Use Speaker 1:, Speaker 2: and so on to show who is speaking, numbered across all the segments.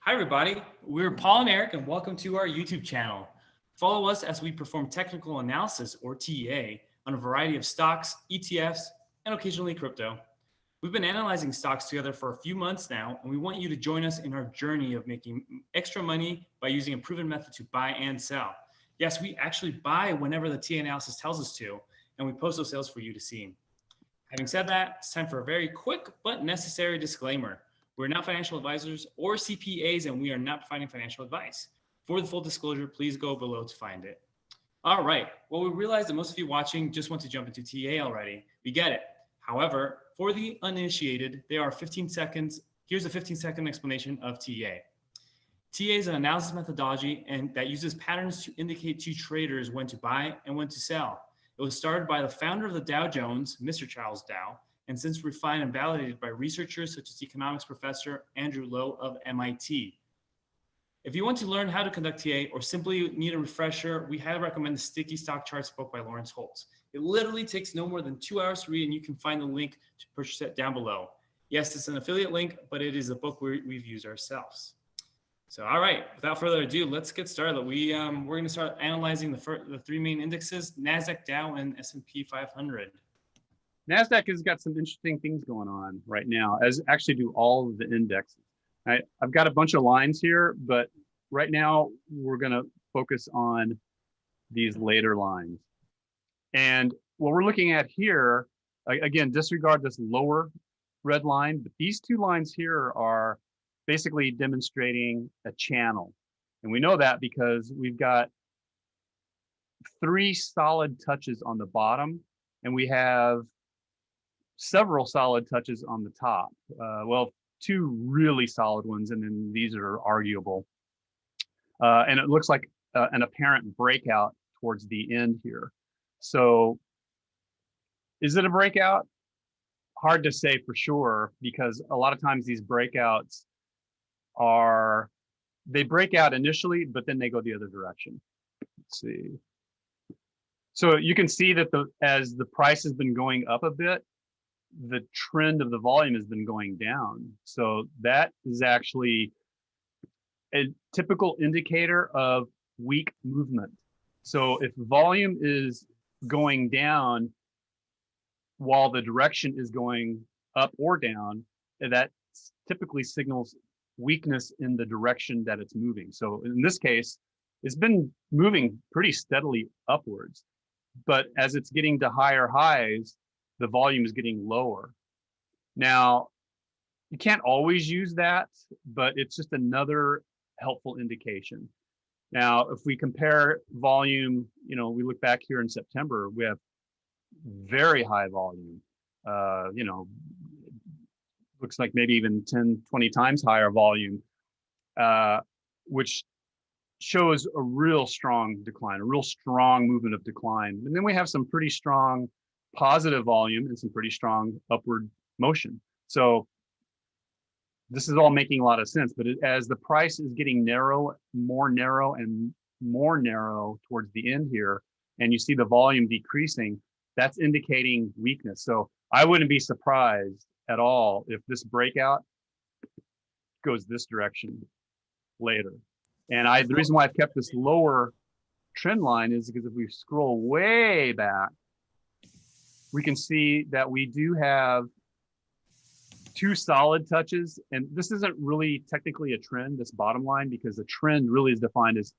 Speaker 1: Hi, everybody. We're Paul and Eric, and welcome to our YouTube channel. Follow us as we perform technical analysis, or TEA, on a variety of stocks, ETFs, and occasionally crypto. We've been analyzing stocks together for a few months now, and we want you to join us in our journey of making extra money by using a proven method to buy and sell. Yes, we actually buy whenever the TEA analysis tells us to, and we post those sales for you to see. Having said that, it's time for a very quick but necessary disclaimer. We're not financial advisors or CPAs, and we are not providing financial advice. For the full disclosure, please go below to find it. All right. Well, we realize that most of you watching just want to jump into TA already. We get it. However, for the uninitiated, there are 15 seconds. Here's a 15-second explanation of TA. TA is an analysis methodology and that uses patterns to indicate to traders when to buy and when to sell. It was started by the founder of the Dow Jones, Mr. Charles Dow, and since refined and validated by researchers such as economics professor Andrew Lo of MIT. If you want to learn how to conduct TA or simply need a refresher, we highly recommend the Sticky Stock Charts book by Lawrence Holtz. It literally takes no more than 2 hours to read, and you can find the link to purchase it down below. Yes, it's an affiliate link, but it is a book we've used ourselves. So, all right, without further ado, let's get started. We're going to start analyzing the three main indexes, Nasdaq, Dow, and S&P 500.
Speaker 2: Nasdaq has got some interesting things going on right now, as actually do all of the indexes. I've got a bunch of lines here, but right now we're going to focus on these later lines. And what we're looking at here, again, disregard this lower red line, but these two lines here are basically demonstrating a channel. And we know that because we've got three solid touches on the bottom, and we have several solid touches on the top. Well, two really solid ones, and then these are arguable. And it looks like an apparent breakout towards the end here. So is it a breakout? Hard to say for sure, because a lot of times these breakouts they break out initially, but then they go the other direction. Let's see. So you can see that as the price has been going up a bit, the trend of the volume has been going down. So that is actually a typical indicator of weak movement. So if volume is going down while the direction is going up or down, that typically signals weakness in the direction that it's moving. So in this case, it's been moving pretty steadily upwards, but as it's getting to higher highs, the volume is getting lower. Now, you can't always use that, but it's just another helpful indication. Now, if we compare volume, we look back here in September, we have very high volume, looks like maybe even 10, 20 times higher volume, which shows a real strong decline, a real strong movement of decline. And then we have some pretty strong positive volume and some pretty strong upward motion. So this is all making a lot of sense, but as the price is getting more narrow and more narrow towards the end here, and you see the volume decreasing, that's indicating weakness. So I wouldn't be surprised at all if this breakout goes this direction later. And the reason why I've kept this lower trend line is because if we scroll way back, we can see that we do have two solid touches, and this isn't really technically a trend, this bottom line, because a trend really is defined as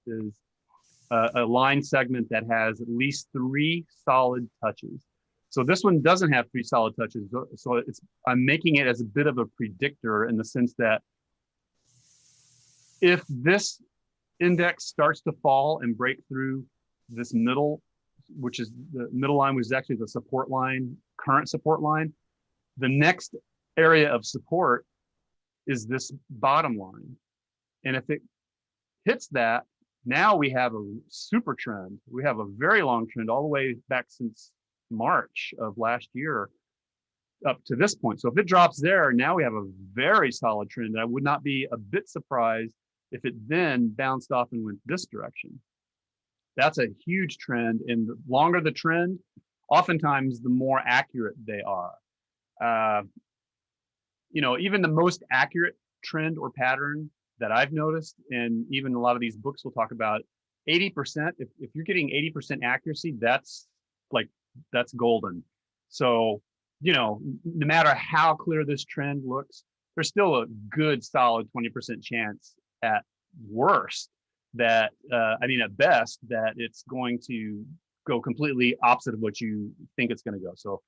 Speaker 2: a line segment that has at least three solid touches. So this one doesn't have three solid touches, so I'm making it as a bit of a predictor in the sense that if this index starts to fall and break through this middle, which is the middle line, which is actually the support line, current support line, the next area of support is this bottom line. And if it hits that, now we have a super trend. We have a very long trend all the way back since March of last year up to this point. So if it drops there, now we have a very solid trend. I would not be a bit surprised if it then bounced off and went this direction. That's a huge trend, and the longer the trend, oftentimes the more accurate they are. Even the most accurate trend or pattern that I've noticed, and even a lot of these books will talk about 80%. If you're getting 80% accuracy, that's golden. So, no matter how clear this trend looks, there's still a good solid 20% chance at worst that, at best, that it's going to go completely opposite of what you think it's going to go. So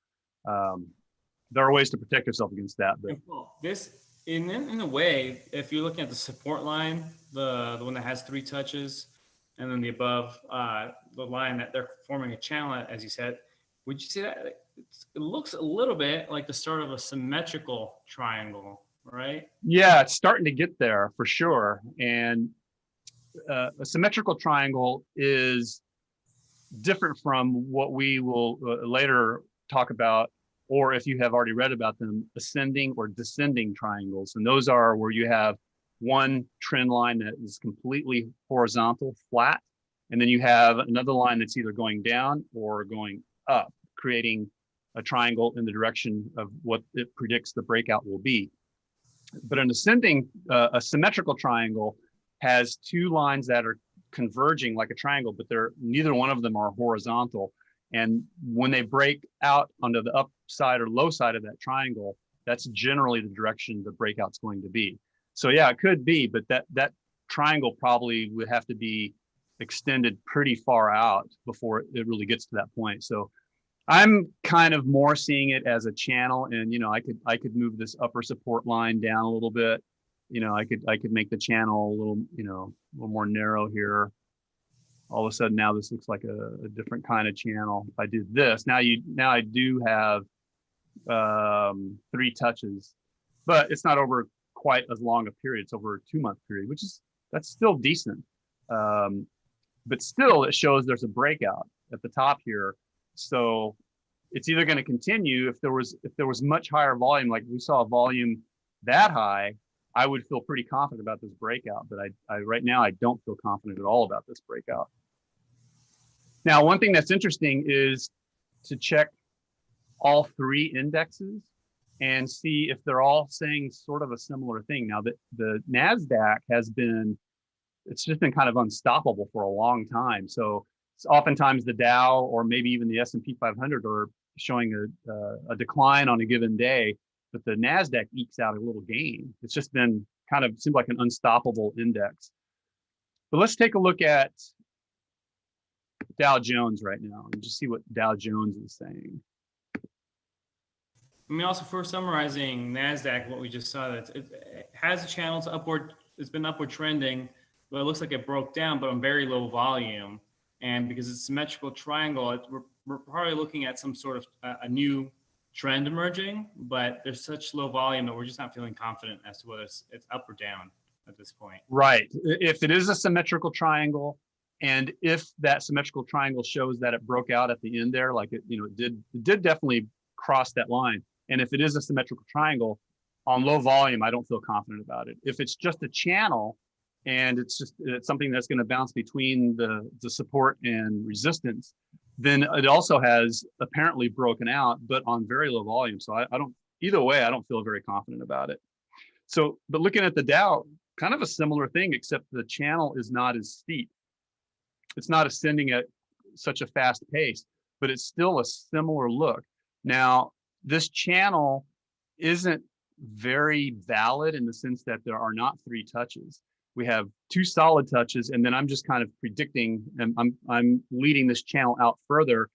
Speaker 2: there are ways to protect yourself against that. But
Speaker 1: this, in a way, if you're looking at the support line, the one that has 3 touches, and then the above, the line that they're forming a channel, as you said, would you say that it looks a little bit like the start of a symmetrical triangle, right?
Speaker 2: Yeah, it's starting to get there for sure. And a symmetrical triangle is different from what we will later talk about, or if you have already read about them, ascending or descending triangles. And those are where you have one trend line that is completely horizontal, flat, and then you have another line that's either going down or going up, creating a triangle in the direction of what it predicts the breakout will be. But an ascending, a symmetrical triangle has 2 lines that are converging like a triangle, but neither one of them are horizontal. And when they break out onto the upside or low side of that triangle, that's generally the direction the breakout's going to be. So yeah, it could be, but that triangle probably would have to be extended pretty far out before it really gets to that point. So I'm kind of more seeing it as a channel, and I could move this upper support line down a little bit. I could make the channel a little more narrow here. All of a sudden now this looks like a different kind of channel. If I do this, now I do have 3 touches, but it's not over quite as long a period. It's over a 2-month period, that's still decent. But still it shows there's a breakout at the top here. So it's either going to continue. If there was much higher volume, like we saw a volume that high, I would feel pretty confident about this breakout. But I right now, I don't feel confident at all about this breakout. Now, one thing that's interesting is to check all 3 indexes and see if they're all saying sort of a similar thing. Now, the Nasdaq it's just been kind of unstoppable for a long time. So oftentimes the Dow or maybe even the S&P 500 are showing a decline on a given day, but the Nasdaq ekes out a little gain. It's just been seemed like an unstoppable index. But let's take a look at Dow Jones right now and just see what Dow Jones is saying.
Speaker 1: Also for summarizing Nasdaq, what we just saw, that it has a channel to upward. It's been upward trending, but it looks like it broke down, but on very low volume. And because it's a symmetrical triangle, we're probably looking at some sort of a new trend emerging, but there's such low volume that we're just not feeling confident as to whether it's up or down at this point.
Speaker 2: Right. If it is a symmetrical triangle, and if that symmetrical triangle shows that it broke out at the end there, like it did definitely cross that line. And if it is a symmetrical triangle on low volume, I don't feel confident about it. If it's just a channel and it's something that's going to bounce between the support and resistance, then it also has apparently broken out, but on very low volume. So either way, I don't feel very confident about it. So, but looking at the Dow, kind of a similar thing, except the channel is not as steep. It's not ascending at such a fast pace, but it's still a similar look. Now, this channel isn't very valid in the sense that there are not 3 touches. We have 2 solid touches, and then I'm just kind of predicting, and I'm leading this channel out further,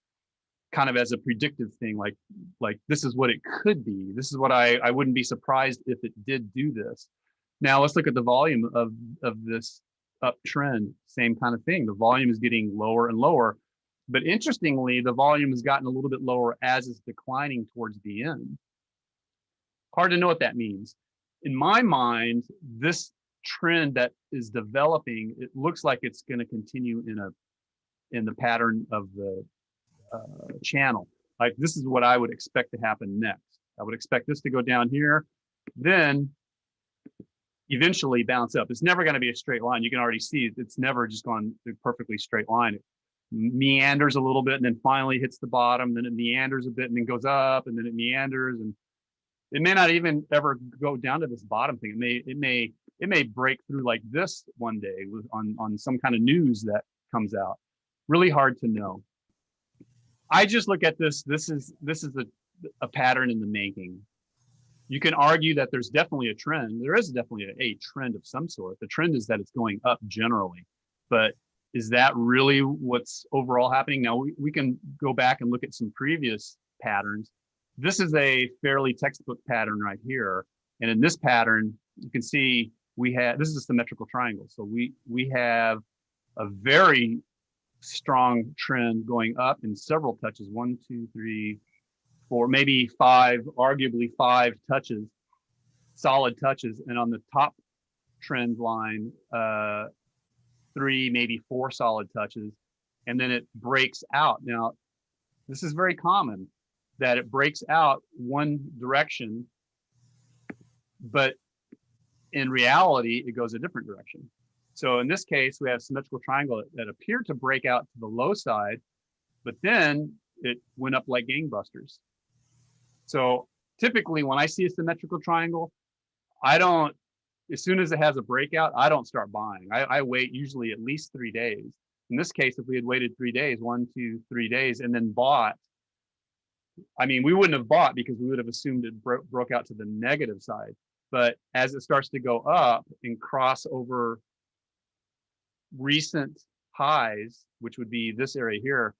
Speaker 2: kind of as a predictive thing, like this is what it could be. This is what I wouldn't be surprised if it did do this. Now let's look at the volume of this uptrend. Same kind of thing. The volume is getting lower and lower, but interestingly, the volume has gotten a little bit lower as it's declining towards the end. Hard to know what that means. In my mind, this trend that is developing, it looks like it's going to continue in the pattern of the channel. Like this is what I would expect to happen next. I would expect this to go down here, then eventually bounce up. It's never going to be a straight line. You can already see it's never just gone a perfectly straight line. It meanders a little bit and then finally hits the bottom, then it meanders a bit and then goes up, and then it meanders, and it may not even ever go down to this bottom thing. It may it may break through like this one day on some kind of news that comes out. Really hard to know. I just look at this. This is a pattern in the making. You can argue that there's definitely a trend. There is definitely a trend of some sort. The trend is that it's going up generally, but is that really what's overall happening? Now we can go back and look at some previous patterns. This is a fairly textbook pattern right here. And in this pattern, you can see this is a symmetrical triangle. So we have a very strong trend going up in several touches. 1, 2, 3, 4, maybe 5, arguably 5 touches, solid touches. And on the top trend line, 3, maybe 4 solid touches. And then it breaks out. Now, this is very common that it breaks out one direction, but in reality, it goes a different direction. So in this case, we have symmetrical triangle that appeared to break out to the low side, but then it went up like gangbusters. So typically when I see a symmetrical triangle, as soon as it has a breakout, I don't start buying. I wait usually at least 3 days. In this case, if we had waited 3 days, 1, 2, 3 days, and then bought, I mean, we wouldn't have bought because we would have assumed it broke out to the negative side. But as it starts to go up and cross over recent highs, which would be this area here,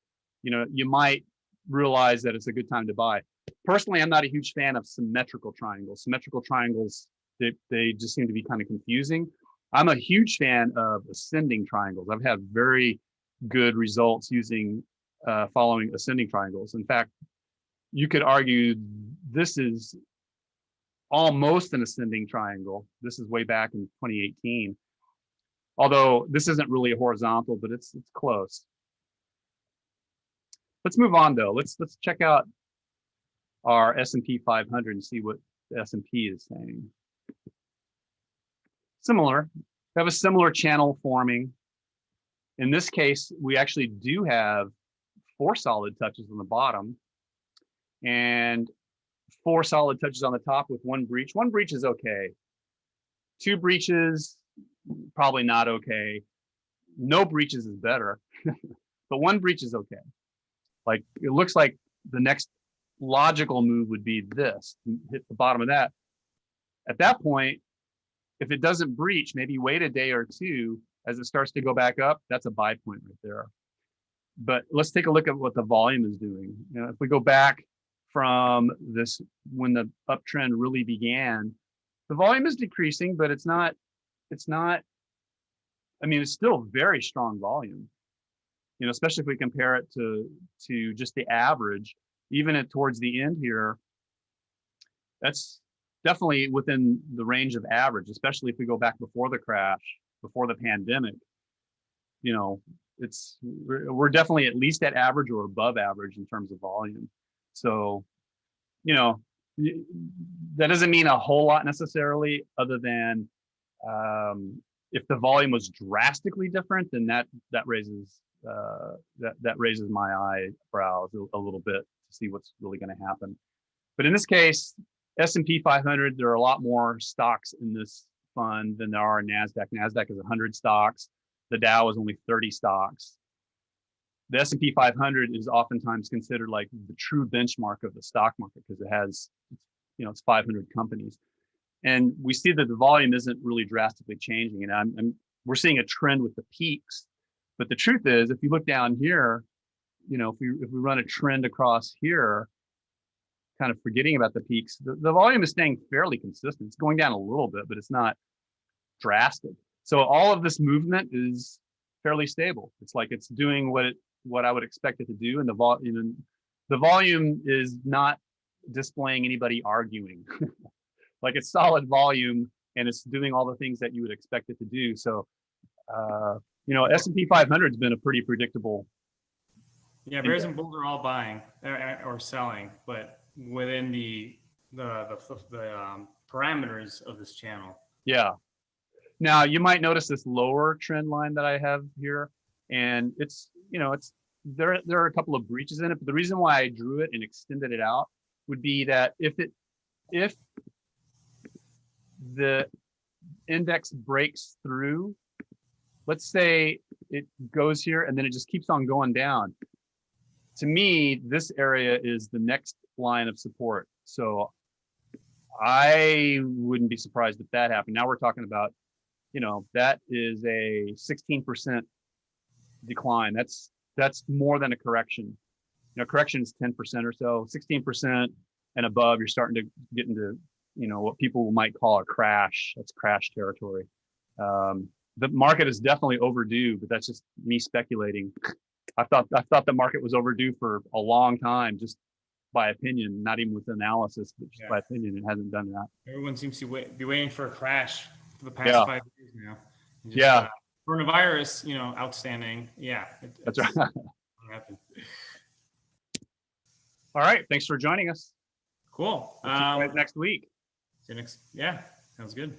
Speaker 2: you might realize that it's a good time to buy. Personally, I'm not a huge fan of symmetrical triangles. Symmetrical triangles, they just seem to be kind of confusing. I'm a huge fan of ascending triangles. I've had very good results using following ascending triangles. In fact, you could argue this is almost an ascending triangle. This is way back in 2018. Although this isn't really a horizontal, but it's close. Let's move on though. Let's check out our S&P 500 and see what the S&P is saying. Similar, we have a similar channel forming. In this case, we actually do have 4 solid touches on the bottom and 4 solid touches on the top with 1 breach. 1 breach is okay. 2 breaches, probably not okay. No breaches is better, but 1 breach is okay. Like it looks like the next logical move would be this, hit the bottom of that. At that point, if it doesn't breach, maybe wait a day or 2 as it starts to go back up. That's a buy point right there. But let's take a look at what the volume is doing. If we go back from this, when the uptrend really began, the volume is decreasing, but it's not, I mean, it's still very strong volume, especially if we compare it to just the average, even towards the end here, that's definitely within the range of average, especially if we go back before the crash, before the pandemic. We're definitely at least at average or above average in terms of volume. So, that doesn't mean a whole lot necessarily, other than if the volume was drastically different, then that raises my eyebrows a little bit to see what's really going to happen. But in this case, S&P 500, there are a lot more stocks in this fund than there are in Nasdaq. Nasdaq is 100 stocks. The Dow is only 30 stocks. The S&P 500 is oftentimes considered like the true benchmark of the stock market because it has, it's 500 companies. And we see that the volume isn't really drastically changing. And we're seeing a trend with the peaks. But the truth is, if you look down here, if we run a trend across here, kind of forgetting about the peaks, the volume is staying fairly consistent. It's going down a little bit, but it's not drastic. So all of this movement is fairly stable. It's like it's doing what I would expect it to do, and the volume is not displaying anybody arguing. Like it's solid volume, and it's doing all the things that you would expect it to do. So, S&P 500 has been a pretty predictable.
Speaker 1: Yeah, bears and bulls are all buying or selling, but within the parameters of this channel.
Speaker 2: Yeah. Now you might notice this lower trend line that I have here, and there are a couple of breaches in it. But the reason why I drew it and extended it out would be that if index breaks through, let's say it goes here and then it just keeps on going down. To me, this area is the next line of support. So I wouldn't be surprised if that happened. Now we're talking about, that is a 16% decline. That's more than a correction. Correction is 10% or so. 16% and above, you're starting to get into, what people might call a crash. That's crash territory. The market is definitely overdue, but that's just me speculating. I thought the market was overdue for a long time, just by opinion, not even with analysis, but just by opinion. It hasn't done that.
Speaker 1: Everyone seems to be waiting for a crash for the past 5 years now.
Speaker 2: Just,
Speaker 1: coronavirus, outstanding. Yeah.
Speaker 2: That's right.
Speaker 1: Happened.
Speaker 2: All right. Thanks for joining us.
Speaker 1: Cool.
Speaker 2: We'll see you guys next week.
Speaker 1: See you next. Yeah. Sounds good.